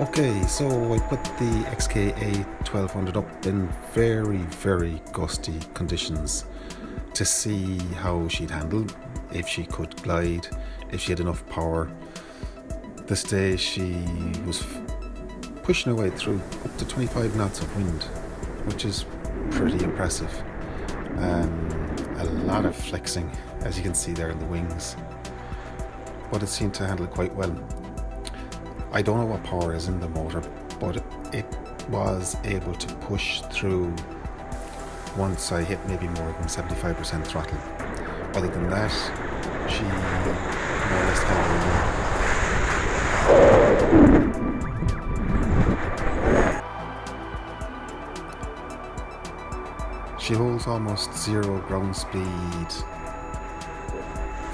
Okay, so I put the XK A1200 up in very, very gusty conditions to see how she'd handle, if she could glide, if she had enough power. This day she was pushing her way through up to 25 knots of wind, which is pretty impressive. A lot of flexing, as you can see there in the wings, but it seemed to handle it quite well. I don't know what power is in the motor, but it was able to push through once I hit maybe more than 75% throttle. Other than that, she more or less held. She holds almost zero ground speed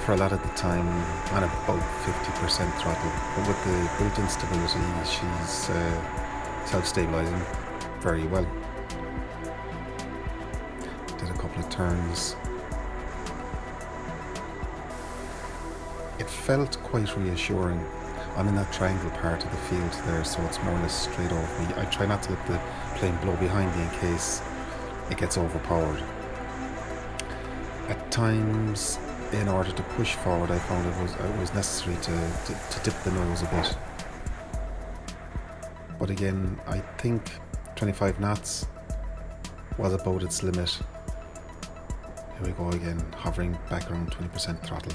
for a lot of the time and about 50% throttle, but with the built-in stability she's self-stabilizing very well. Did a couple of turns. It felt quite reassuring. I'm in that triangle part of the field there, so it's more or less straight over me. I try not to let the plane blow behind me in case it gets overpowered. At times, in order to push forward, I found it was necessary to dip the nose a bit. But again, I think 25 knots was about its limit. Here we go again, hovering back around 20% throttle.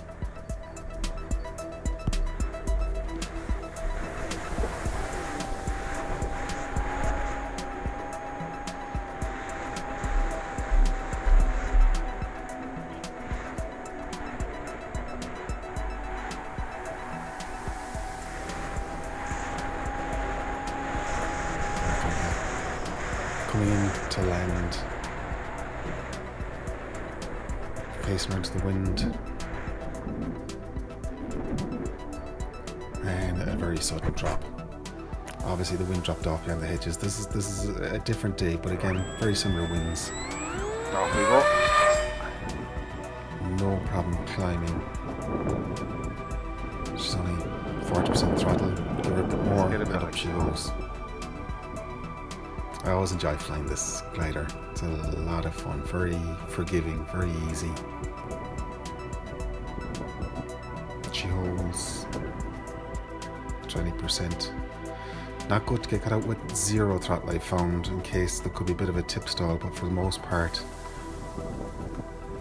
Coming in to land, facing into the wind, and a very sudden drop. Obviously the wind dropped off behind the hedges. This is a different day, but again, very similar winds. Off we go. No problem climbing. She's only 40% throttle, give her a bit more, and up she goes. I always enjoy flying this glider. It's a lot of fun, very forgiving, very easy. She holds 20%. Not good to get caught out with zero throttle, I found, in case there could be a bit of a tip stall, but for the most part,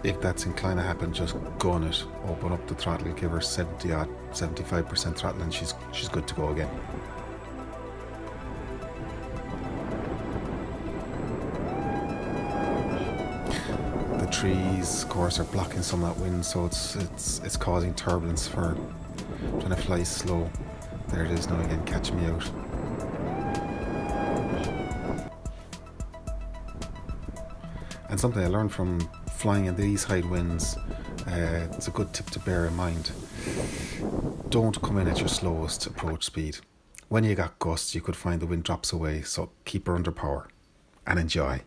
if that's inclined to happen, just gun it, open up the throttle, give her 75% throttle, and she's good to go again. Trees, of course, are blocking some of that wind, so it's causing turbulence for trying to fly slow. There it is now again, catching me out. And something I learned from flying in these high winds, it's a good tip to bear in mind. Don't come in at your slowest approach speed. When you got gusts, you could find the wind drops away, so keep her under power and enjoy.